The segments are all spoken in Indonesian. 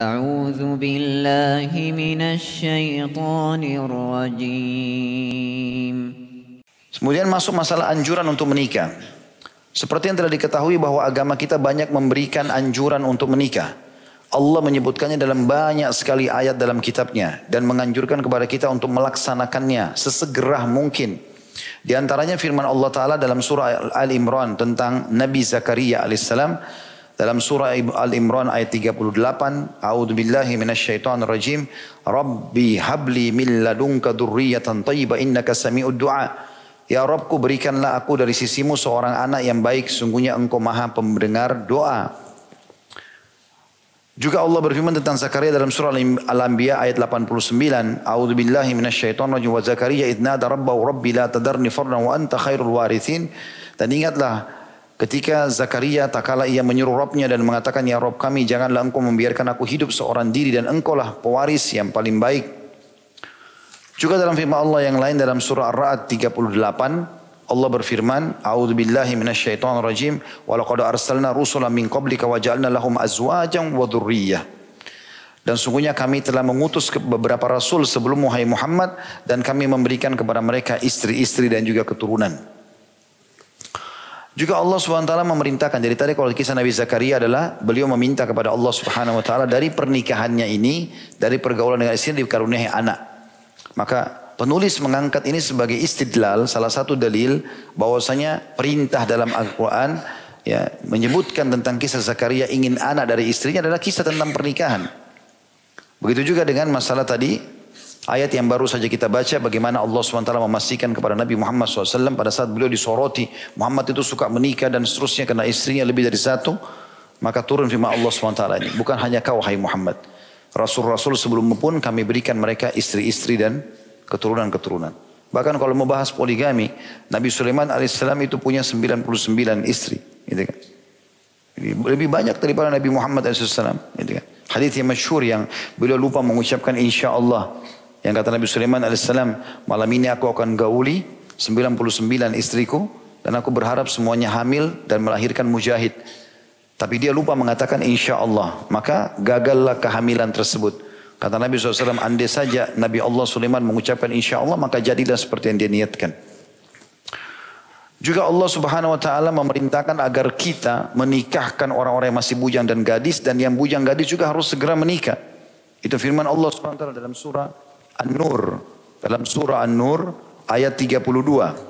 أعوذ بالله من الشيطان الرجيم. Kemudian masuk masalah anjuran untuk menikah. Seperti yang telah diketahui bahwa agama kita banyak memberikan anjuran untuk menikah. Allah menyebutkannya dalam banyak sekali ayat dalam kitabnya. Dan menganjurkan kepada kita untuk melaksanakannya sesegera mungkin. Di antaranya firman Allah Ta'ala dalam surah Al-Imran tentang Nabi Zakaria alaihissalam. Dalam surah Al-Imran ayat 38. A'udhu billahi minasyaitonir rajim. Rabbi habli min ladunka dzurriyyatan thayyibah innaka sami'ud du'a. Ya Rabbku, berikanlah aku dari sisimu seorang anak yang baik, sungguhnya engkau maha pendengar doa. Juga Allah berfirman tentang Zakaria dalam surah Al-Anbiya ayat 89. A'udzu billahi minasyaitonir rajim wa Zakaria idh nada rabbahu rabbi la tadarni fardan wa anta khairul warithin. Dan ingatlah ketika Zakaria tak kala ia menyuruh Rabbnya dan mengatakan, ya Rabb kami, janganlah engkau membiarkan aku hidup seorang diri dan engkaulah pewaris yang paling baik. Juga dalam firman Allah yang lain dalam surah Ar-Ra'd 38, Allah berfirman, A'udzu billahi minasyaitonir rajim, wa laqad arsalna rusulan min qablika wa ja'alna lahum azwajan wa dzurriyyah. Dan sungguhnya kami telah mengutus beberapa rasul sebelum wahai Muhammad dan kami memberikan kepada mereka istri-istri dan juga keturunan. Juga Allah SWT memerintahkan, jadi tadi kalau kisah Nabi Zakaria adalah beliau meminta kepada Allah Subhanahu wa taala dari pernikahannya ini, dari pergaulan dengan istri dikaruniai anak. Maka penulis mengangkat ini sebagai istidlal, salah satu dalil bahwasanya perintah dalam Al-Quran ya, menyebutkan tentang kisah Zakaria ingin anak dari istrinya adalah kisah tentang pernikahan. Begitu juga dengan masalah tadi, ayat yang baru saja kita baca bagaimana Allah SWT memastikan kepada Nabi Muhammad SAW pada saat beliau disoroti, Muhammad itu suka menikah dan seterusnya karena istrinya lebih dari satu. Maka turun firman Allah SWT ini, bukan hanya kau hai Muhammad. Rasul-rasul sebelummu pun kami berikan mereka istri-istri dan keturunan-keturunan. Bahkan kalau membahas poligami, Nabi Sulaiman alaihissalam itu punya 99 istri. Gitu kan. Lebih banyak daripada Nabi Muhammad alaihissalam. Gitu kan. Hadits yang masyhur yang beliau lupa mengucapkan insya Allah. Yang kata Nabi Sulaiman alaihissalam, malam ini aku akan gauli 99 istriku dan aku berharap semuanya hamil dan melahirkan mujahid. Tapi dia lupa mengatakan insya Allah. Maka gagallah kehamilan tersebut. Kata Nabi SAW, andai saja Nabi Allah Sulaiman mengucapkan insya Allah, maka jadilah seperti yang dia niatkan. Juga Allah Subhanahu Wa Taala memerintahkan agar kita menikahkan orang-orang yang masih bujang dan gadis. Dan yang bujang gadis juga harus segera menikah. Itu firman Allah Subhanahu Wa Taala dalam surah An-Nur. Dalam surah An-Nur ayat 32.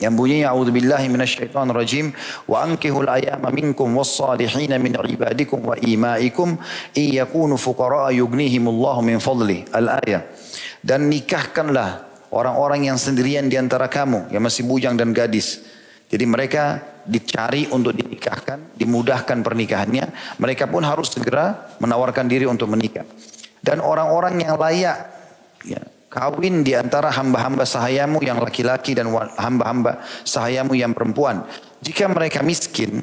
Yang bunyinya a'udzubillahi minasyaitonir rajim wa ankihul ayama minkum was-salihin min ibadikum wa imaikum iyakunu fuqara yughnihimullahu min fadli. Al-ayah. Dan nikahkanlah orang-orang yang sendirian di antara kamu yang masih bujang dan gadis. Jadi mereka dicari untuk dinikahkan, dimudahkan pernikahannya. Mereka pun harus segera menawarkan diri untuk menikah. Dan orang-orang yang layak ya, kawin di antara hamba-hamba sahayamu yang laki-laki dan hamba-hamba sahayamu yang perempuan. Jika mereka miskin,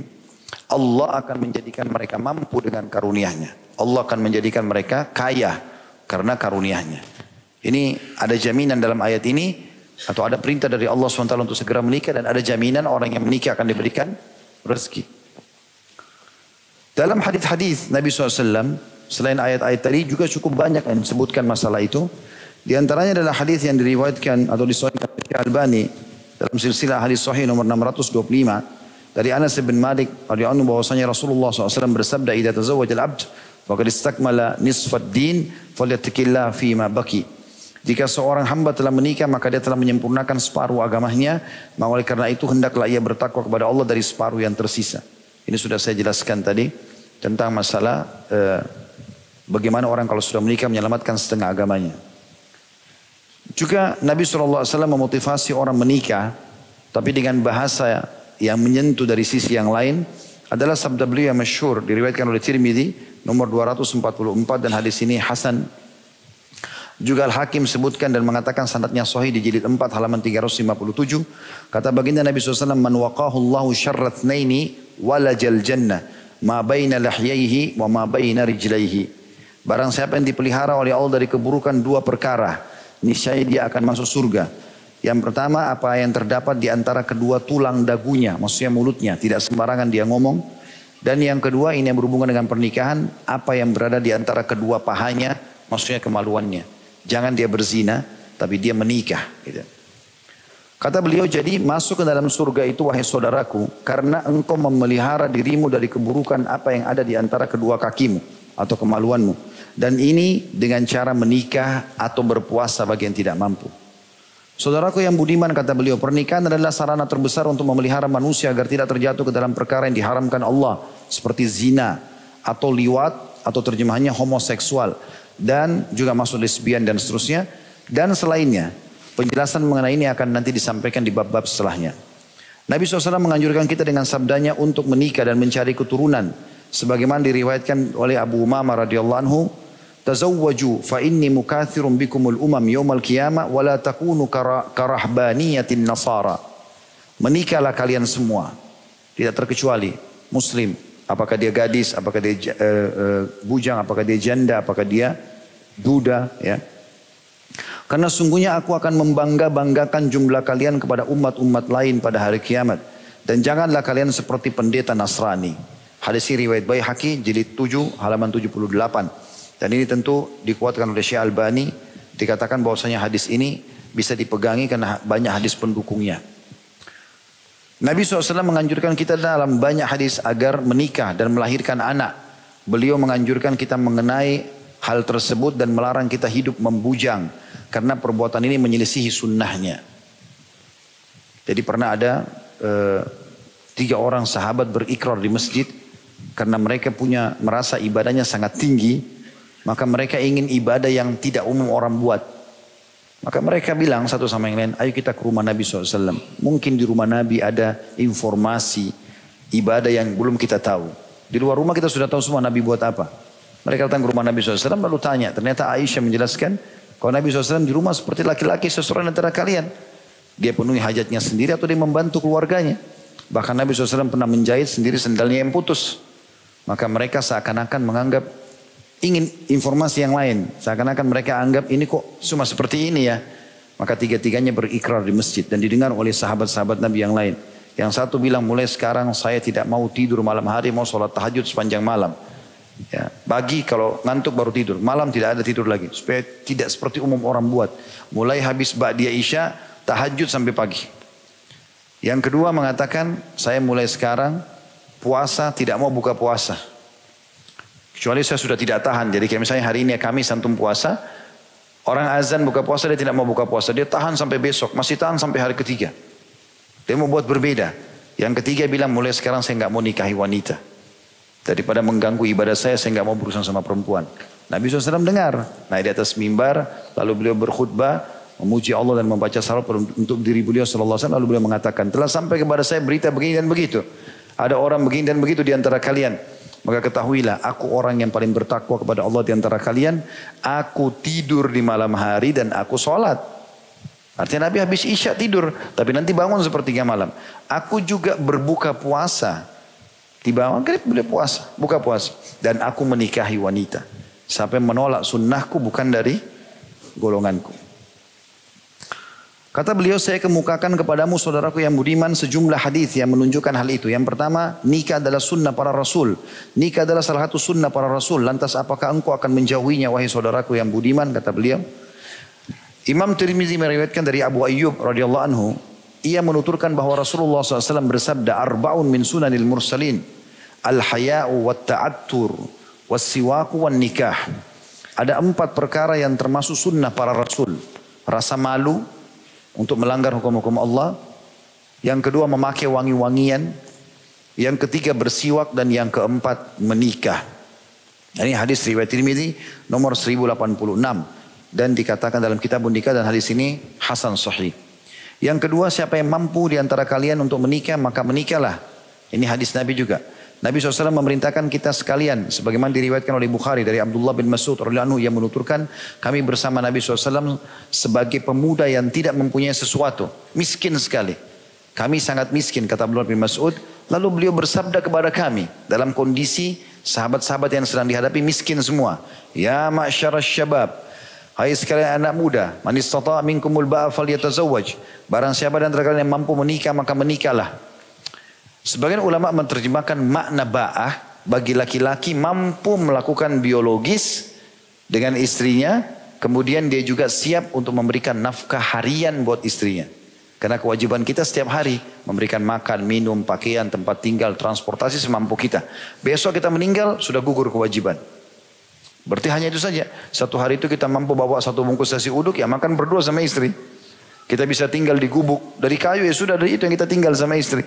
Allah akan menjadikan mereka mampu dengan karunia-Nya. Allah akan menjadikan mereka kaya karena karunia-Nya. Ini ada jaminan dalam ayat ini, atau ada perintah dari Allah SWT untuk segera menikah, dan ada jaminan orang yang menikah akan diberikan rezeki. Dalam hadis-hadis Nabi SAW, selain ayat-ayat tadi juga cukup banyak yang disebutkan masalah itu. Di antaranya adalah hadis yang diriwayatkan atau disahihkan oleh Al-Albani dalam silsilah hadis sahih nomor 625 dari Anas bin Malik radhiyallahu anhu bahwasanya Rasulullah SAW bersabda, "Idza tazawwaja al-'abd faqad istakmala nisfad din falyattaqillah fi ma baqi." Jika seorang hamba telah menikah maka dia telah menyempurnakan separuh agamanya, maka oleh karena itu hendaklah ia bertakwa kepada Allah dari separuh yang tersisa. Ini sudah saya jelaskan tadi tentang masalah bagaimana orang kalau sudah menikah menyelamatkan setengah agamanya. Juga Nabi SAW memotivasi orang menikah, tapi dengan bahasa yang menyentuh dari sisi yang lain, adalah sabda beliau yang masyhur diriwayatkan oleh Tirmidzi nomor 244 dan hadis ini hasan. Juga Al-Hakim sebutkan dan mengatakan sanadnya sahih di jilid 4 halaman 357. Kata baginda Nabi SAW, "Man waqahu Allahu syarra tsnaini walajal jannah ma baina lahyaihi wa ma baina rijlaihi." Barang siapa yang dipelihara oleh Allah dari keburukan dua perkara, niscaya dia akan masuk surga. Yang pertama, apa yang terdapat di antara kedua tulang dagunya, maksudnya mulutnya, tidak sembarangan dia ngomong. Dan yang kedua ini yang berhubungan dengan pernikahan, apa yang berada di antara kedua pahanya, maksudnya kemaluannya. Jangan dia berzina, tapi dia menikah. Gitu. Kata beliau, jadi masuk ke dalam surga itu wahai saudaraku, karena engkau memelihara dirimu dari keburukan apa yang ada di antara kedua kakimu atau kemaluanmu. Dan ini dengan cara menikah atau berpuasa bagi yang tidak mampu. Saudaraku yang budiman, kata beliau, pernikahan adalah sarana terbesar untuk memelihara manusia agar tidak terjatuh ke dalam perkara yang diharamkan Allah. Seperti zina atau liwat atau terjemahannya homoseksual. Dan juga masuk lesbian dan seterusnya. Dan selainnya. Penjelasan mengenai ini akan nanti disampaikan di bab-bab setelahnya. Nabi SAW menganjurkan kita dengan sabdanya untuk menikah dan mencari keturunan. Sebagaimana diriwayatkan oleh Abu Umamah radhiyallahu anhu, tazawwaju fa inni mukathirun bikumul umam yaumal qiyamah wa la takunu karahbaniyatin nasara. Menikahlah kalian semua, tidak terkecuali muslim, apakah dia gadis, apakah dia bujang, apakah dia janda, apakah dia duda, ya. Karena sungguhnya aku akan membangga-banggakan jumlah kalian kepada umat-umat lain pada hari kiamat. Dan janganlah kalian seperti pendeta Nasrani. Hadis ini riwayat Baihaqi jilid 7 halaman 78. Dan ini tentu dikuatkan oleh Syekh Albani. Dikatakan bahwasanya hadis ini bisa dipegangi karena banyak hadis pendukungnya. Nabi SAW menganjurkan kita dalam banyak hadis agar menikah dan melahirkan anak. Beliau menganjurkan kita mengenai hal tersebut dan melarang kita hidup membujang. Karena perbuatan ini menyelisihi sunnahnya. Jadi pernah ada 3 orang sahabat berikrar di masjid. Karena mereka merasa ibadahnya sangat tinggi. Maka mereka ingin ibadah yang tidak umum orang buat. Maka mereka bilang satu sama yang lain, ayo kita ke rumah Nabi SAW. Mungkin di rumah Nabi ada informasi ibadah yang belum kita tahu. Di luar rumah kita sudah tahu semua Nabi buat apa. Mereka datang ke rumah Nabi SAW lalu tanya. Ternyata Aisyah menjelaskan, kalau Nabi SAW di rumah seperti laki-laki seseorang antara kalian. Dia penuhi hajatnya sendiri atau dia membantu keluarganya. Bahkan Nabi SAW pernah menjahit sendiri sendalnya yang putus. Maka mereka seakan-akan menganggap ingin informasi yang lain. Seakan-akan mereka anggap ini kok cuma seperti ini ya. Maka tiga-tiganya berikrar di masjid. Dan didengar oleh sahabat-sahabat Nabi yang lain. Yang satu bilang mulai sekarang saya tidak mau tidur malam hari. Mau sholat tahajud sepanjang malam. Ya, pagi kalau ngantuk baru tidur, malam tidak ada tidur lagi supaya tidak seperti umum orang buat. Mulai habis ba'diyah isya tahajud sampai pagi. Yang kedua mengatakan saya mulai sekarang puasa tidak mau buka puasa. Kecuali saya sudah tidak tahan. Jadi kayak misalnya hari ini Kamis antum puasa, orang azan buka puasa dia tidak mau buka puasa, dia tahan sampai besok, masih tahan sampai hari ketiga. Dia mau buat berbeda. Yang ketiga bilang mulai sekarang saya nggak mau nikahi wanita. Daripada mengganggu ibadah saya nggak mau berurusan sama perempuan. Nabi SAW dengar. Naik di atas mimbar. Lalu beliau berkhutbah. Memuji Allah dan membaca salawat untuk diri beliau SAW. Lalu beliau mengatakan. Telah sampai kepada saya berita begini dan begitu. Ada orang begini dan begitu di antara kalian. Maka ketahuilah. Aku orang yang paling bertakwa kepada Allah di antara kalian. Aku tidur di malam hari dan aku sholat. Artinya Nabi habis isya tidur. Tapi nanti bangun sepertiga malam. Aku juga berbuka puasa. Tiba maghrib boleh puasa, buka puasa. Dan aku menikahi wanita. Siapa yang menolak sunnahku bukan dari golonganku. Kata beliau, saya kemukakan kepadamu saudaraku yang budiman sejumlah hadis yang menunjukkan hal itu. Yang pertama, nikah adalah sunnah para rasul. Nikah adalah salah satu sunnah para rasul. Lantas apakah engkau akan menjauhinya wahai saudaraku yang budiman? Kata beliau. Imam Tirmizi meriwayatkan dari Abu Ayyub radhiyallahu anhu. Ia menuturkan bahwa Rasulullah SAW bersabda, arba'un min sunanil mursalin, al-haya'u wa ta'attur, was-siwaku wa nikah. Ada 4 perkara yang termasuk sunnah para rasul. Rasa malu untuk melanggar hukum-hukum Allah. Yang kedua memakai wangi-wangian. Yang ketiga bersiwak. Dan yang keempat menikah. Ini hadis riwayat Tirmizi nomor 1086. Dan dikatakan dalam kitabun nikah dan hadis ini hasan sahih. Yang kedua, siapa yang mampu di antara kalian untuk menikah, maka menikahlah. Ini hadis Nabi juga. Nabi SAW memerintahkan kita sekalian. Sebagaimana diriwayatkan oleh Bukhari dari Abdullah bin Mas'ud radhiyallahu anhu yang menuturkan, kami bersama Nabi SAW sebagai pemuda yang tidak mempunyai sesuatu. Miskin sekali. Kami sangat miskin, kata Abdullah bin Mas'ud. Lalu beliau bersabda kepada kami, dalam kondisi sahabat-sahabat yang sedang dihadapi miskin semua. Ya ma'syarasy syabab. Hai sekalian anak muda, man istata' minkumul ba'a falyatazawwaj. Barang siapa dan antara kalian yang mampu menikah maka menikahlah. Sebagian ulama menerjemahkan makna ba'ah bagi laki-laki mampu melakukan biologis dengan istrinya, kemudian dia juga siap untuk memberikan nafkah harian buat istrinya. Karena kewajiban kita setiap hari memberikan makan, minum, pakaian, tempat tinggal, transportasi semampu kita. Besok kita meninggal sudah gugur kewajiban. Berarti hanya itu saja. Satu hari itu kita mampu bawa satu bungkus nasi uduk, ya makan berdua sama istri. Kita bisa tinggal di gubuk dari kayu, ya sudah dari itu yang kita tinggal sama istri.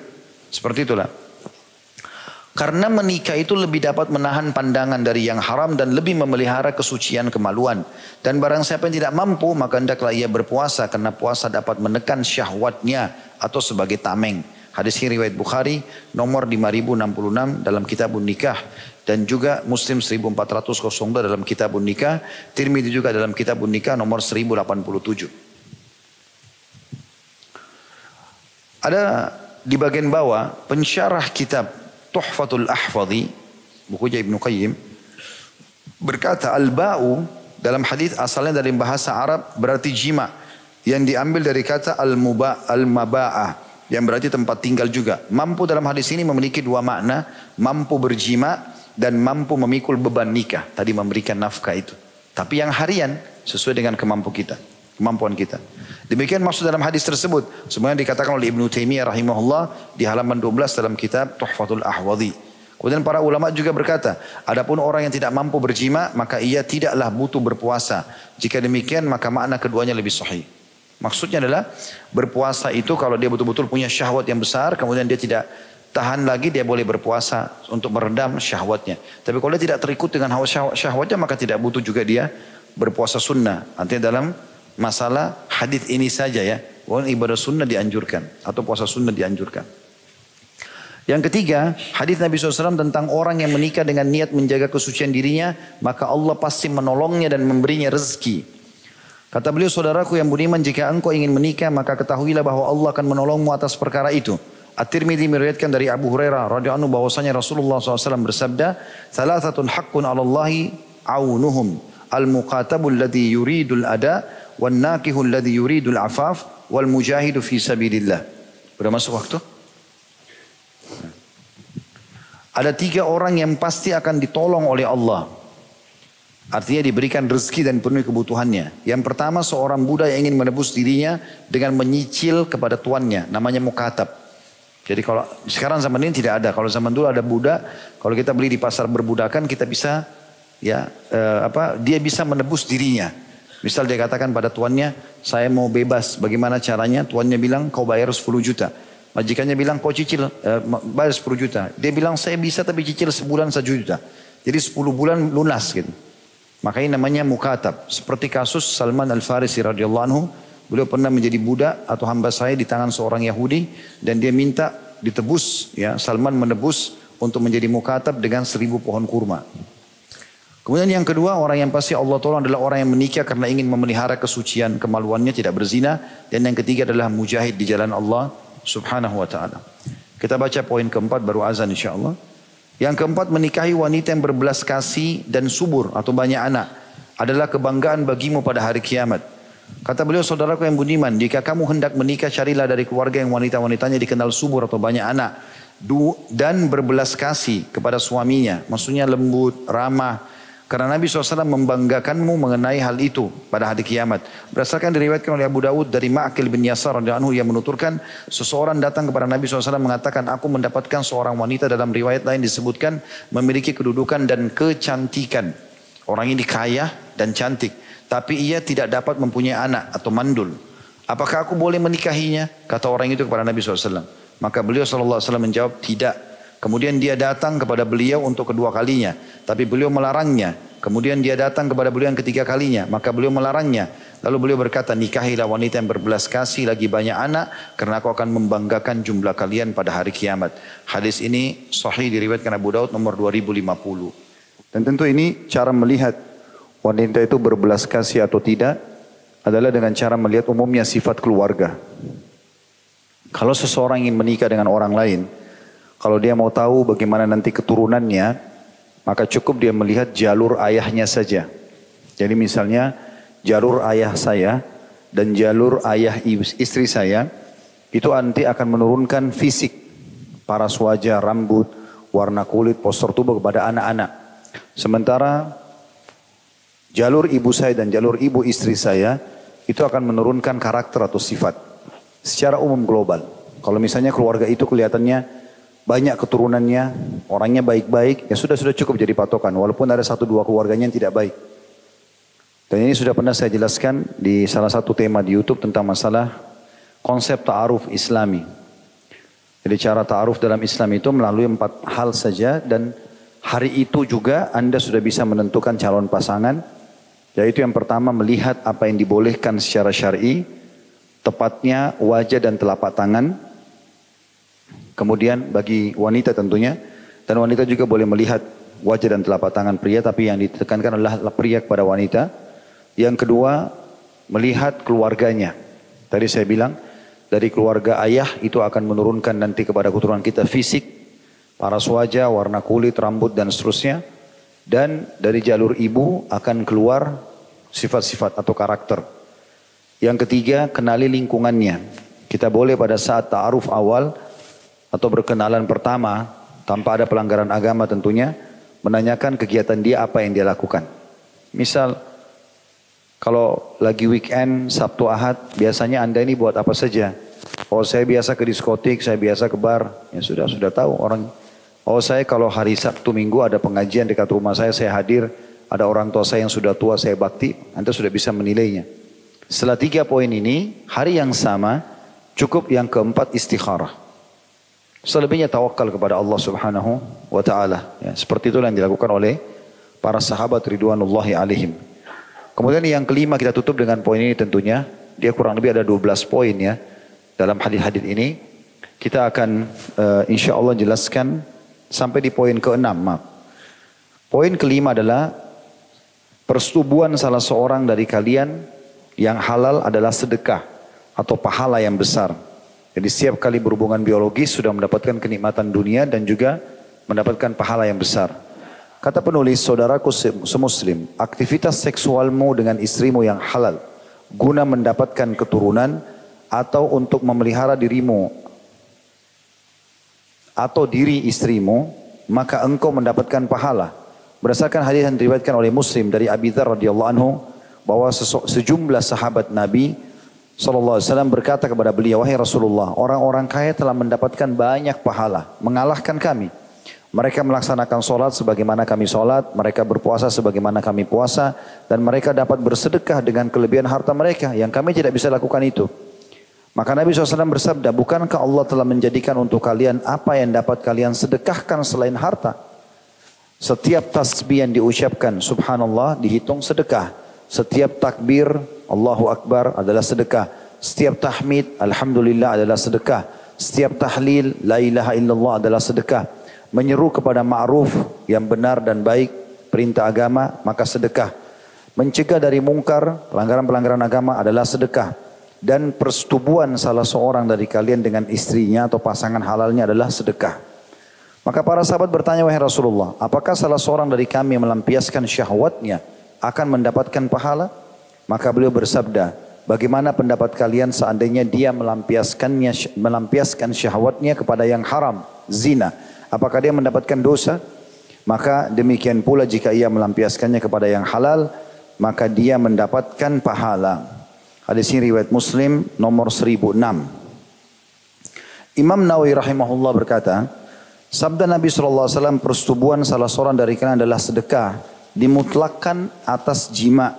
Seperti itulah. Karena menikah itu lebih dapat menahan pandangan dari yang haram dan lebih memelihara kesucian kemaluan. Dan barang siapa yang tidak mampu, maka hendaklah ia berpuasa karena puasa dapat menekan syahwatnya atau sebagai tameng. Hadis ini riwayat Bukhari nomor 5066 dalam Kitabun Nikah dan juga Muslim 1402 dalam Kitabun Nikah, Tirmidzi juga dalam Kitabun Nikah nomor 1087. Ada di bagian bawah pensyarah kitab Tuhfatul Ahfadhi, bukunya Ibnu Qayyim, berkata al-ba'u dalam hadis asalnya dari bahasa Arab berarti jima, yang diambil dari kata al-maba'ah yang berarti tempat tinggal juga. Mampu dalam hadis ini memiliki dua makna, mampu berjima dan mampu memikul beban nikah, tadi memberikan nafkah itu. Tapi yang harian sesuai dengan kemampuan kita. Demikian maksud dalam hadis tersebut. Sebenarnya dikatakan oleh Ibnu Taimiyah rahimahullah di halaman 12 dalam kitab Tuhfatul Ahwadhi. Kemudian para ulama juga berkata, adapun orang yang tidak mampu berjima, maka ia tidaklah butuh berpuasa. Jika demikian, maka makna keduanya lebih sahih. Maksudnya adalah berpuasa itu kalau dia betul-betul punya syahwat yang besar, kemudian dia tidak tahan lagi, dia boleh berpuasa untuk meredam syahwatnya. Tapi kalau dia tidak terikut dengan hawa syahwatnya, maka tidak butuh juga dia berpuasa sunnah. Nanti dalam masalah hadis ini saja ya, bahwa ibadah sunnah dianjurkan atau puasa sunnah dianjurkan. Yang ketiga, hadis Nabi SAW tentang orang yang menikah dengan niat menjaga kesucian dirinya, maka Allah pasti menolongnya dan memberinya rezeki. Kata beliau, saudaraku yang budiman, jika engkau ingin menikah, maka ketahuilah bahwa Allah akan menolongmu atas perkara itu. At-Tirmidzi meriwayatkan dari Abu Hurairah radhiyallahu anhu bahwasanya Rasulullah SAW bersabda, "Thalathatun haqqun 'alallahi aunuhum, al-muqatabul ladzi yuridul ada, wan nakihul ladzi yuridul afaf, wal mujahidu fi sabilillah." Sudah masuk waktu? Ada 3 orang yang pasti akan ditolong oleh Allah. Artinya diberikan rezeki dan penuhi kebutuhannya. Yang pertama, seorang budak yang ingin menebus dirinya dengan menyicil kepada tuannya, namanya mukatab. Jadi kalau sekarang zaman ini tidak ada. Kalau zaman dulu ada budak, kalau kita beli di pasar berbudakan, kita bisa dia bisa menebus dirinya. Misal dia katakan pada tuannya, saya mau bebas, bagaimana caranya? Tuannya bilang, kau bayar 10 juta. Majikannya bilang, kau cicil, bayar 10 juta. Dia bilang, saya bisa tapi cicil sebulan 1 juta. Jadi 10 bulan lunas gitu. Makanya namanya mukatab. Seperti kasus Salman Al-Farisi radhiyallahu anhu. Beliau pernah menjadi budak atau hamba saya di tangan seorang Yahudi. Dan dia minta ditebus, ya, Salman menebus untuk menjadi mukatab dengan 1000 pohon kurma. Kemudian yang kedua, orang yang pasti Allah tolong adalah orang yang menikah karena ingin memelihara kesucian kemaluannya, tidak berzina. Dan yang ketiga adalah mujahid di jalan Allah subhanahu wa ta'ala. Kita baca poin keempat baru azan insyaAllah. Yang keempat, menikahi wanita yang berbelas kasih dan subur atau banyak anak adalah kebanggaan bagimu pada hari kiamat. Kata beliau, saudaraku yang budiman, jika kamu hendak menikah, carilah dari keluarga yang wanita-wanitanya dikenal subur atau banyak anak dan berbelas kasih kepada suaminya. Maksudnya lembut, ramah. Karena Nabi SAW membanggakanmu mengenai hal itu pada hari kiamat. Berdasarkan diriwayatkan oleh Abu Dawud dari Ma'qil bin Yasar radhiyallahu anhu, yang menuturkan seseorang datang kepada Nabi SAW mengatakan, aku mendapatkan seorang wanita, dalam riwayat lain disebutkan memiliki kedudukan dan kecantikan. Orang ini kaya dan cantik, tapi ia tidak dapat mempunyai anak atau mandul. Apakah aku boleh menikahinya? Kata orang itu kepada Nabi SAW. Maka beliau SAW menjawab, tidak. Kemudian dia datang kepada beliau untuk kedua kalinya, tapi beliau melarangnya. Kemudian dia datang kepada beliau yang ketiga kalinya, maka beliau melarangnya. Lalu beliau berkata, nikahilah wanita yang berbelas kasih lagi banyak anak, karena aku akan membanggakan jumlah kalian pada hari kiamat. Hadis ini sahih diriwayatkan Abu Daud nomor 2050. Dan tentu ini cara melihat wanita itu berbelas kasih atau tidak adalah dengan cara melihat umumnya sifat keluarga. Kalau seseorang ingin menikah dengan orang lain, kalau dia mau tahu bagaimana nanti keturunannya, maka cukup dia melihat jalur ayahnya saja. Jadi misalnya jalur ayah saya dan jalur ayah istri saya, itu nanti akan menurunkan fisik paras wajah, rambut, warna kulit, postur tubuh kepada anak-anak. Sementara jalur ibu saya dan jalur ibu istri saya itu akan menurunkan karakter atau sifat secara umum global. Kalau misalnya keluarga itu kelihatannya banyak keturunannya, orangnya baik-baik, ya sudah cukup jadi patokan. Walaupun ada 1-2 keluarganya yang tidak baik. Dan ini sudah pernah saya jelaskan di salah satu tema di YouTube tentang masalah konsep ta'aruf Islami. Jadi cara ta'aruf dalam Islam itu melalui 4 hal saja, dan hari itu juga Anda sudah bisa menentukan calon pasangan. Yaitu yang pertama, melihat apa yang dibolehkan secara syar'i, tepatnya wajah dan telapak tangan. Kemudian bagi wanita tentunya, dan wanita juga boleh melihat wajah dan telapak tangan pria, tapi yang ditekankan adalah pria kepada wanita. Yang kedua, melihat keluarganya. Tadi saya bilang, dari keluarga ayah itu akan menurunkan nanti kepada keturunan kita fisik, paras wajah, warna kulit, rambut dan seterusnya. Dan dari jalur ibu akan keluar sifat-sifat atau karakter. Yang ketiga, kenali lingkungannya. Kita boleh pada saat ta'aruf awal atau berkenalan pertama, tanpa ada pelanggaran agama tentunya, menanyakan kegiatan dia apa yang dia lakukan. Misal, kalau lagi weekend, Sabtu Ahad, biasanya Anda ini buat apa saja? Oh, saya biasa ke diskotik, saya biasa ke bar. Ya sudah tahu orang. Oh, saya kalau hari Sabtu Minggu ada pengajian dekat rumah saya hadir. Ada orang tua saya yang sudah tua, saya bakti. Anda sudah bisa menilainya. Setelah 3 poin ini, hari yang sama, cukup yang keempat istikharah. Selebihnya tawakal kepada Allah Subhanahu wa Ta'ala. Ya, seperti itulah yang dilakukan oleh para sahabat ridwanullahi alaihim. Kemudian yang kelima kita tutup dengan poin ini tentunya. Dia kurang lebih ada 12 poin ya. Dalam hadis-hadis ini. Kita akan insya Allah jelaskan sampai di poin ke-6. Poin kelima adalah persetubuhan salah seorang dari kalian yang halal adalah sedekah atau pahala yang besar. Jadi setiap kali berhubungan biologis sudah mendapatkan kenikmatan dunia dan juga mendapatkan pahala yang besar. Kata penulis, saudaraku semuslim, aktivitas seksualmu dengan istrimu yang halal guna mendapatkan keturunan atau untuk memelihara dirimu atau diri istrimu, maka engkau mendapatkan pahala. Berdasarkan hadis yang diriwayatkan oleh Muslim dari Abi Dzar radhiyallahu anhu, bahwa sejumlah sahabat Nabi SAW berkata kepada beliau, wahai Rasulullah, orang-orang kaya telah mendapatkan banyak pahala, mengalahkan kami. Mereka melaksanakan solat sebagaimana kami solat, mereka berpuasa sebagaimana kami puasa, dan mereka dapat bersedekah dengan kelebihan harta mereka yang kami tidak bisa lakukan itu. Maka Nabi SAW bersabda, bukankah Allah telah menjadikan untuk kalian apa yang dapat kalian sedekahkan selain harta? Setiap tasbih yang diucapkan subhanallah dihitung sedekah. Setiap takbir Allahu Akbar adalah sedekah. Setiap tahmid alhamdulillah adalah sedekah. Setiap tahlil la ilaha illallah adalah sedekah. Menyeru kepada ma'ruf yang benar dan baik, perintah agama, maka sedekah. Mencegah dari mungkar, pelanggaran-pelanggaran agama adalah sedekah. Dan persetubuhan salah seorang dari kalian dengan istrinya atau pasangan halalnya adalah sedekah. Maka para sahabat bertanya, wahai Rasulullah, apakah salah seorang dari kami melampiaskan syahwatnya akan mendapatkan pahala? Maka beliau bersabda, bagaimana pendapat kalian seandainya dia melampiaskan syahwatnya kepada yang haram, zina? Apakah dia mendapatkan dosa? Maka demikian pula jika ia melampiaskannya kepada yang halal, maka dia mendapatkan pahala. Hadis ini riwayat Muslim nomor 1006. Imam Nawawi rahimahullah berkata, sabda Nabi SAW, persetubuhan salah seorang dari kalian adalah sedekah, dimutlakkan atas jima.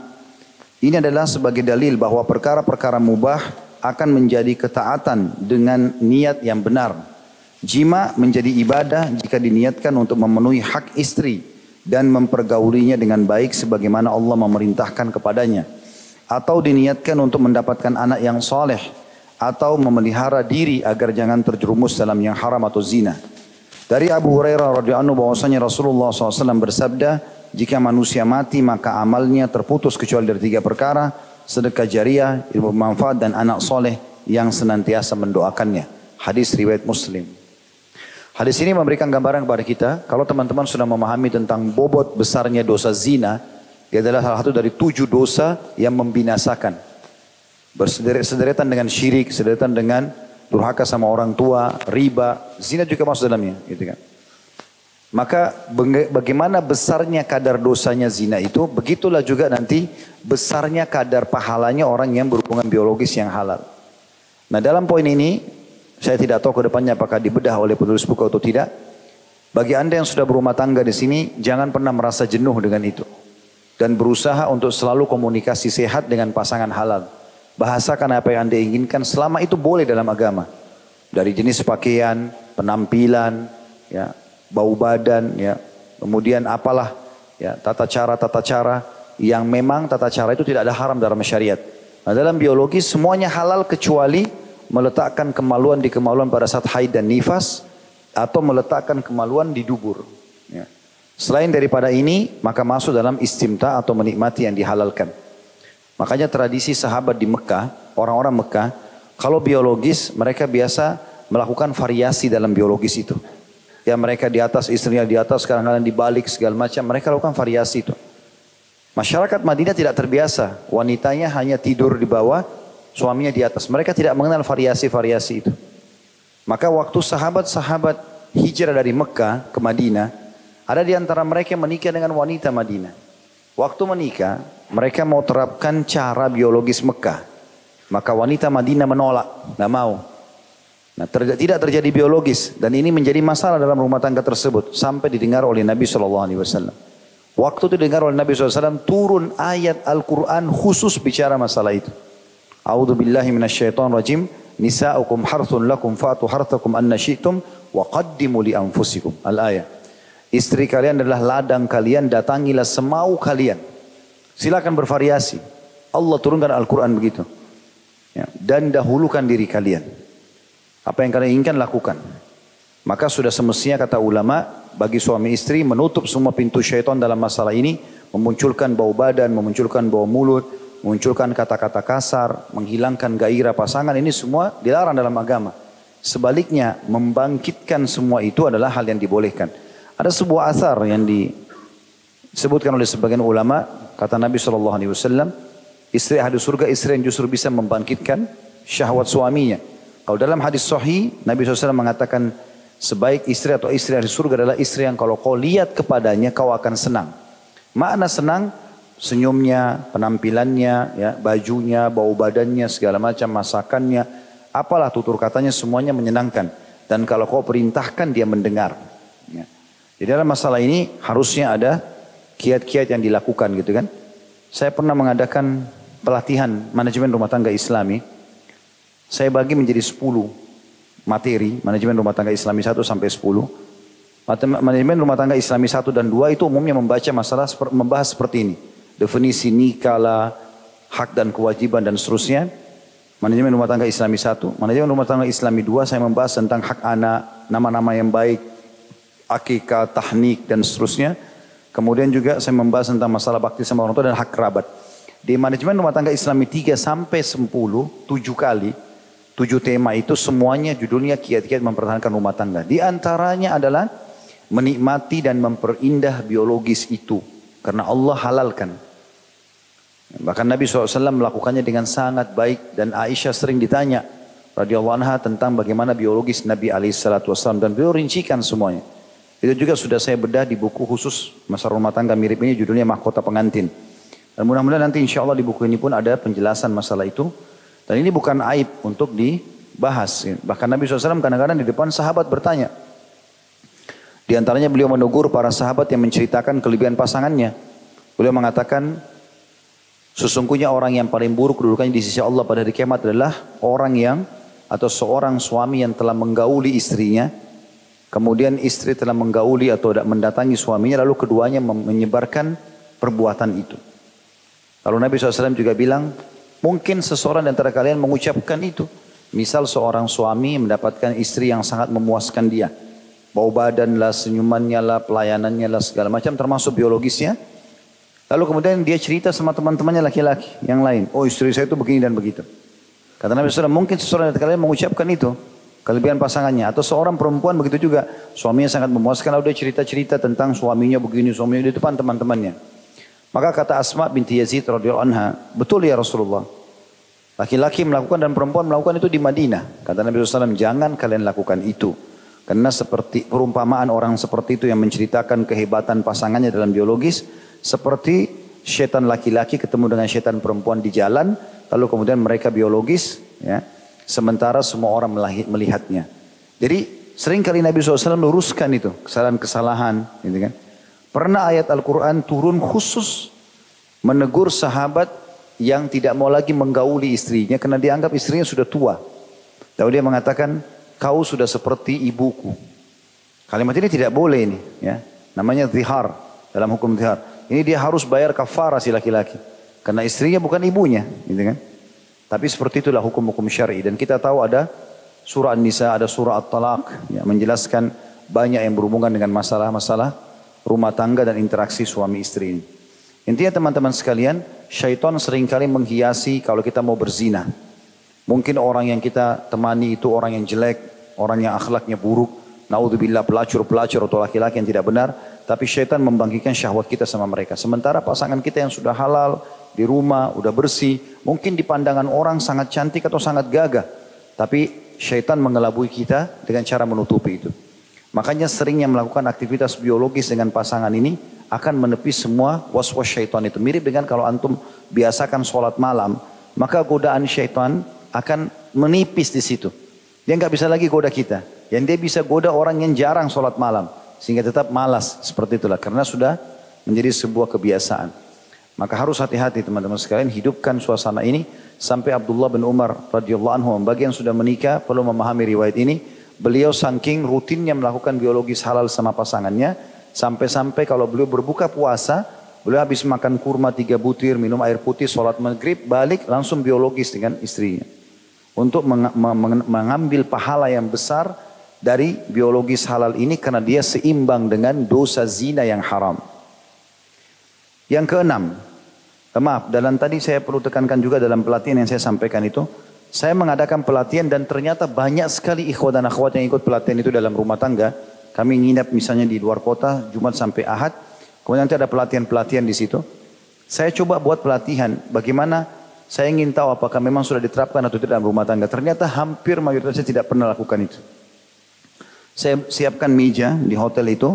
Ini adalah sebagai dalil bahwa perkara-perkara mubah akan menjadi ketaatan dengan niat yang benar. Jima menjadi ibadah jika diniatkan untuk memenuhi hak istri dan mempergaulinya dengan baik sebagaimana Allah memerintahkan kepadanya. Atau diniatkan untuk mendapatkan anak yang soleh. Atau memelihara diri agar jangan terjerumus dalam yang haram atau zina. Dari Abu Hurairah radhiyallahu anhu bahwasanya Rasulullah SAW bersabda, jika manusia mati maka amalnya terputus kecuali dari 3 perkara, sedekah jariah, ilmu bermanfaat dan anak soleh yang senantiasa mendoakannya. Hadis riwayat Muslim. Hadis ini memberikan gambaran kepada kita, kalau teman-teman sudah memahami tentang bobot besarnya dosa zina, dia adalah salah satu dari 7 dosa yang membinasakan. Bersederetan dengan syirik, sederetan dengan durhaka sama orang tua, riba, zina juga masuk dalamnya, gitu kan. Maka bagaimana besarnya kadar dosanya zina itu, begitulah juga nanti besarnya kadar pahalanya orang yang berhubungan biologis yang halal. Nah dalam poin ini, saya tidak tahu ke depannya apakah dibedah oleh penulis buku atau tidak. Bagi Anda yang sudah berumah tangga di sini, jangan pernah merasa jenuh dengan itu. Dan berusaha untuk selalu komunikasi sehat dengan pasangan halal. Bahasakan apa yang Anda inginkan selama itu boleh dalam agama. Dari jenis pakaian, penampilan, ya, bau badan, ya, kemudian apalah, ya, tata cara yang memang tata cara itu tidak ada haram dalam syariat. Nah dalam biologi semuanya halal kecuali meletakkan kemaluan di kemaluan pada saat haid dan nifas, atau meletakkan kemaluan di dubur. Ya. Selain daripada ini, maka masuk dalam istimta atau menikmati yang dihalalkan. Makanya tradisi sahabat di Mekah, orang-orang Mekah, kalau biologis mereka biasa melakukan variasi dalam biologis itu. Ya mereka di atas, istrinya di atas, kadang-kadang dibalik segala macam, mereka lakukan variasi itu. Masyarakat Madinah tidak terbiasa, wanitanya hanya tidur di bawah, suaminya di atas. Mereka tidak mengenal variasi-variasi itu. Maka waktu sahabat-sahabat hijrah dari Mekah ke Madinah, ada di antara mereka yang menikah dengan wanita Madinah. Waktu menikah, mereka mau terapkan cara biologis Mekah. Maka wanita Madinah menolak, tidak mau. Nah, tidak terjadi biologis, dan ini menjadi masalah dalam rumah tangga tersebut sampai didengar oleh Nabi SAW. Waktu itu didengar oleh Nabi SAW, turun ayat Al-Quran khusus bicara masalah itu. A'udzubillahi minasyaitonirrajim. Nisa'ukum harthun lakum fa'atu harthakum anna syi'tum wa qaddimu li anfusikum. Al-ayat. Istri kalian adalah ladang kalian, datangilah semau kalian. Silakan bervariasi. Allah turunkan Al-Quran begitu. Ya, dan dahulukan diri kalian. Apa yang kalian inginkan lakukan. Maka sudah semestinya kata ulama, bagi suami istri menutup semua pintu syaitan dalam masalah ini, memunculkan bau badan, memunculkan bau mulut, munculkan kata-kata kasar, menghilangkan gairah pasangan, ini semua dilarang dalam agama. Sebaliknya, membangkitkan semua itu adalah hal yang dibolehkan. Ada sebuah asar yang disebutkan oleh sebagian ulama, kata Nabi SAW, istri ahli surga, istri yang justru bisa membangkitkan syahwat suaminya. Kalau dalam hadis sahih, Nabi SAW mengatakan, sebaik istri atau istri ahli surga adalah istri yang kalau kau lihat kepadanya, kau akan senang. Makna senang, senyumnya, penampilannya, ya, bajunya, bau badannya, segala macam, masakannya, apalah tutur katanya semuanya menyenangkan. Dan kalau kau perintahkan dia mendengar. Ya. Jadi dalam masalah ini harusnya ada kiat-kiat yang dilakukan gitu kan. Saya pernah mengadakan pelatihan manajemen rumah tangga Islami. Saya bagi menjadi 10 materi manajemen rumah tangga Islami 1 sampai 10. Manajemen rumah tangga Islami 1 dan 2 itu umumnya membaca masalah membahas seperti ini. Definisi nikah lah, hak dan kewajiban dan seterusnya. Manajemen rumah tangga Islami 1. Manajemen rumah tangga Islami 2 saya membahas tentang hak anak, nama-nama yang baik, akikah, tahnik dan seterusnya. Kemudian juga saya membahas tentang masalah bakti sama orang tua dan hak kerabat. Di manajemen rumah tangga Islami 3 sampai 10, 7 kali, 7 tema itu semuanya judulnya kiat-kiat mempertahankan rumah tangga. Di antaranya adalah menikmati dan memperindah biologis itu. Karena Allah halalkan. Bahkan Nabi SAW melakukannya dengan sangat baik. Dan Aisyah sering ditanya radhiyallahu anha tentang bagaimana biologis Nabi SAW. Dan beliau rincikan semuanya. Itu juga sudah saya bedah di buku khusus masalah rumah tangga mirip ini, judulnya Mahkota Pengantin. Dan mudah-mudahan nanti insya Allah di buku ini pun ada penjelasan masalah itu. Dan ini bukan aib untuk dibahas. Bahkan Nabi SAW kadang-kadang di depan sahabat bertanya. Di antaranya beliau menegur para sahabat yang menceritakan kelebihan pasangannya. Beliau mengatakan, sesungguhnya orang yang paling buruk kedudukannya di sisi Allah pada hari kiamat adalah orang yang atau seorang suami yang telah menggauli istrinya. Kemudian istri telah menggauli atau mendatangi suaminya, lalu keduanya menyebarkan perbuatan itu. Lalu Nabi SAW juga bilang, mungkin seseorang di antara kalian mengucapkan itu. Misal seorang suami mendapatkan istri yang sangat memuaskan dia. Bau badan lah, senyumannya lah, pelayanannya lah, segala macam termasuk biologisnya. Lalu kemudian dia cerita sama teman-temannya laki-laki yang lain. Oh istri saya itu begini dan begitu. Kata Nabi SAW, mungkin seseorang di antara kalian mengucapkan itu. Kelebihan pasangannya. Atau seorang perempuan begitu juga. Suaminya sangat memuaskan, lalu dia cerita-cerita tentang suaminya begini, suaminya di depan teman-temannya. Maka kata Asma binti Yazid radhiyallahu anha, betul ya Rasulullah. Laki-laki melakukan dan perempuan melakukan itu di Madinah. Kata Nabi SAW, jangan kalian lakukan itu. Karena seperti perumpamaan orang seperti itu yang menceritakan kehebatan pasangannya dalam biologis. Seperti syaitan laki-laki ketemu dengan syaitan perempuan di jalan. Lalu kemudian mereka biologis. Ya, sementara semua orang melihatnya. Jadi sering kali Nabi SAW luruskan itu. Kesalahan-kesalahan. Gitu kan. Pernah ayat Al-Quran turun khusus menegur sahabat yang tidak mau lagi menggauli istrinya karena dianggap istrinya sudah tua. Lalu dia mengatakan, kau sudah seperti ibuku. Kalimat ini tidak boleh ini, ya. Namanya zihar dalam hukum zihar. Ini dia harus bayar kafarah si laki-laki karena istrinya bukan ibunya, gitu kan. Tapi seperti itulah hukum-hukum syar'i dan kita tahu ada surah An-Nisa, ada surah At-Talaq yang menjelaskan banyak yang berhubungan dengan masalah-masalah rumah tangga dan interaksi suami istri ini. Intinya teman-teman sekalian, syaitan seringkali menghiasi kalau kita mau berzina. Mungkin orang yang kita temani itu orang yang jelek, orang yang akhlaknya buruk, naudzubillah pelacur-pelacur atau laki-laki yang tidak benar, tapi syaitan membangkitkan syahwat kita sama mereka. Sementara pasangan kita yang sudah halal, di rumah, udah bersih, mungkin di pandangan orang sangat cantik atau sangat gagah, tapi syaitan mengelabui kita dengan cara menutupi itu. Makanya seringnya melakukan aktivitas biologis dengan pasangan ini akan menepis semua was-was syaitan itu. Mirip dengan kalau antum biasakan sholat malam, maka godaan syaitan akan menipis di situ. Dia nggak bisa lagi goda kita. Yang dia bisa goda orang yang jarang sholat malam. Sehingga tetap malas. Seperti itulah. Karena sudah menjadi sebuah kebiasaan. Maka harus hati-hati teman-teman sekalian. Hidupkan suasana ini. Sampai Abdullah bin Umar radhiyallahu anhu, bagi yang sudah menikah perlu memahami riwayat ini. Beliau saking rutinnya melakukan biologis halal sama pasangannya. Sampai-sampai kalau beliau berbuka puasa, beliau habis makan kurma 3 butir, minum air putih, sholat maghrib, balik langsung biologis dengan istrinya. Untuk mengambil pahala yang besar dari biologis halal ini karena dia seimbang dengan dosa zina yang haram. Yang keenam, maaf, dalam tadi saya perlu tekankan juga dalam pelatihan yang saya sampaikan itu, saya mengadakan pelatihan dan ternyata banyak sekali ikhwat dan akhwat yang ikut pelatihan itu dalam rumah tangga. Kami nginap misalnya di luar kota, Jumat sampai Ahad. Kemudian nanti ada pelatihan-pelatihan di situ. Saya coba buat pelatihan, bagaimana saya ingin tahu apakah memang sudah diterapkan atau tidak dalam rumah tangga. Ternyata hampir mayoritasnya tidak pernah lakukan itu. Saya siapkan meja di hotel itu.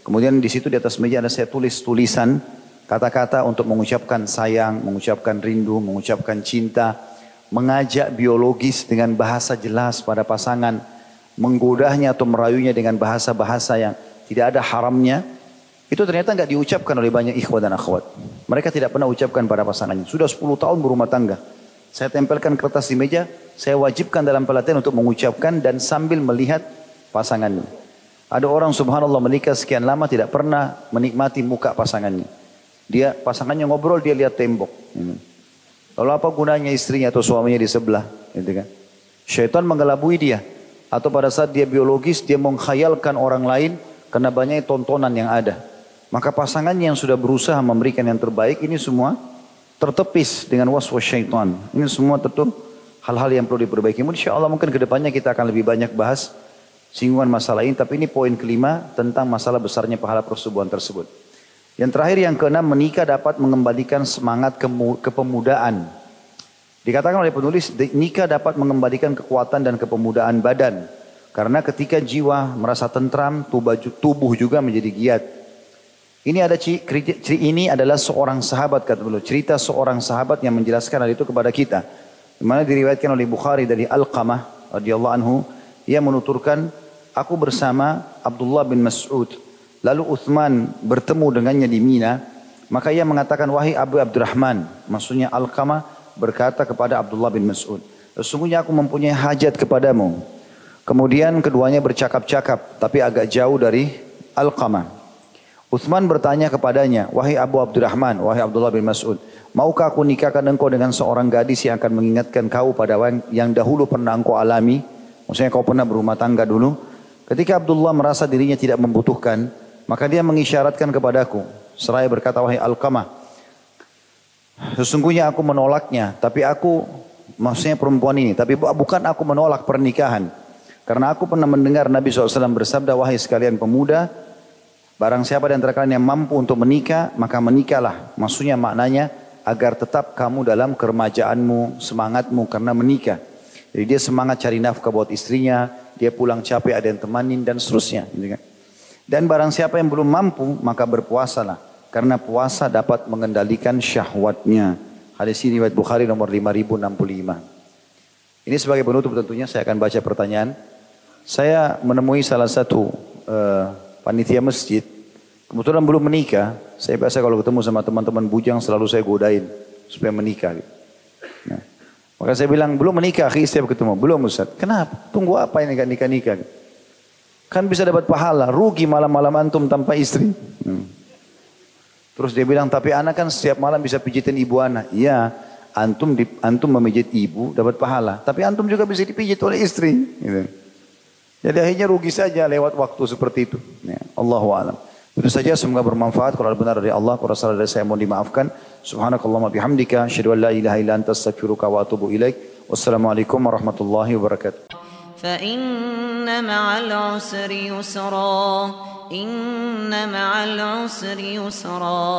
Kemudian di situ di atas meja ada saya tulis tulisan kata-kata untuk mengucapkan sayang, mengucapkan rindu, mengucapkan cinta. Mengajak biologis dengan bahasa jelas pada pasangan. Menggodahnya atau merayunya dengan bahasa-bahasa yang tidak ada haramnya, itu ternyata nggak diucapkan oleh banyak ikhwat dan akhwat. Mereka tidak pernah ucapkan pada pasangannya. Sudah 10 tahun berumah tangga. Saya tempelkan kertas di meja, saya wajibkan dalam pelatihan untuk mengucapkan dan sambil melihat pasangannya. Ada orang subhanallah menikah sekian lama tidak pernah menikmati muka pasangannya. Pasangannya ngobrol, dia lihat tembok. Lalu apa gunanya istrinya atau suaminya di sebelah? Gitu kan? Syaitan mengelabui dia. Atau pada saat dia biologis, dia mengkhayalkan orang lain karena banyak tontonan yang ada. Maka pasangannya yang sudah berusaha memberikan yang terbaik, ini semua tertepis dengan was-was syaitan. Ini semua tentu hal-hal yang perlu diperbaiki. Insya Allah mungkin kedepannya kita akan lebih banyak bahas singgungan masalah ini. Tapi ini poin kelima tentang masalah besarnya pahala persetubuhan tersebut. Yang terakhir, yang keenam, menikah dapat mengembalikan semangat kepemudaan. Dikatakan oleh penulis, nikah dapat mengembalikan kekuatan dan kepemudaan badan. Karena ketika jiwa merasa tentram, tubuh juga menjadi giat. Ini adalah seorang sahabat, kata beliau. Cerita seorang sahabat yang menjelaskan hal itu kepada kita. Di mana diriwayatkan oleh Bukhari dari Alqamah radhiyallahu anhu, ia menuturkan, aku bersama Abdullah bin Mas'ud. Lalu Uthman bertemu dengannya di Mina. Maka ia mengatakan, wahai Abu Abdurrahman, maksudnya Alqamah, berkata kepada Abdullah bin Mas'ud, sesungguhnya aku mempunyai hajat kepadamu. Kemudian keduanya bercakap-cakap, tapi agak jauh dari Alqamah. Uthman bertanya kepadanya, wahai Abu Abdurrahman, wahai Abdullah bin Mas'ud, maukah aku nikahkan engkau dengan seorang gadis yang akan mengingatkan kau pada yang dahulu pernah engkau alami? Maksudnya kau pernah berumah tangga dulu. Ketika Abdullah merasa dirinya tidak membutuhkan, maka dia mengisyaratkan kepadaku. Seraya berkata, wahai Alqamah, sesungguhnya aku menolaknya, tapi aku, maksudnya perempuan ini, tapi bukan aku menolak pernikahan. Karena aku pernah mendengar Nabi SAW bersabda, wahai sekalian pemuda, barang siapa di antara kalian yang mampu untuk menikah, maka menikahlah. Maksudnya maknanya, agar tetap kamu dalam keremajaanmu, semangatmu karena menikah. Jadi dia semangat cari nafkah buat istrinya, dia pulang capek ada yang temanin dan seterusnya. Gitu kan. Dan barang siapa yang belum mampu maka berpuasalah. Karena puasa dapat mengendalikan syahwatnya. Hadis ini riwayat Bukhari nomor 5065. Ini sebagai penutup tentunya saya akan baca pertanyaan. Saya menemui salah satu panitia masjid. Kebetulan belum menikah. Saya biasa kalau ketemu sama teman-teman bujang selalu saya godain supaya menikah. Nah, maka saya bilang belum menikah, setiap ketemu. Belum Ustaz. Kenapa? Tunggu apa ini gak nikah-nikah? Kan bisa dapat pahala. Rugi malam-malam antum tanpa istri. Terus dia bilang, tapi anak kan setiap malam bisa pijitin ibu anak. Iya, antum memijit ibu dapat pahala. Tapi antum juga bisa dipijit oleh istri. Gitu. Jadi akhirnya rugi saja lewat waktu seperti itu. Ya, Allahu a'lam. Itu saja, semoga bermanfaat. Kalau benar dari Allah, kalau salah dari saya mohon dimaafkan. Subhanakallahumma bihamdika, asyhadu an la ilaha illa anta astaghfiruka wa atubu ilaik. Wassalamualaikum warahmatullahi wabarakatuh. فإن مع العسر يسرا إن مع العسر يسرا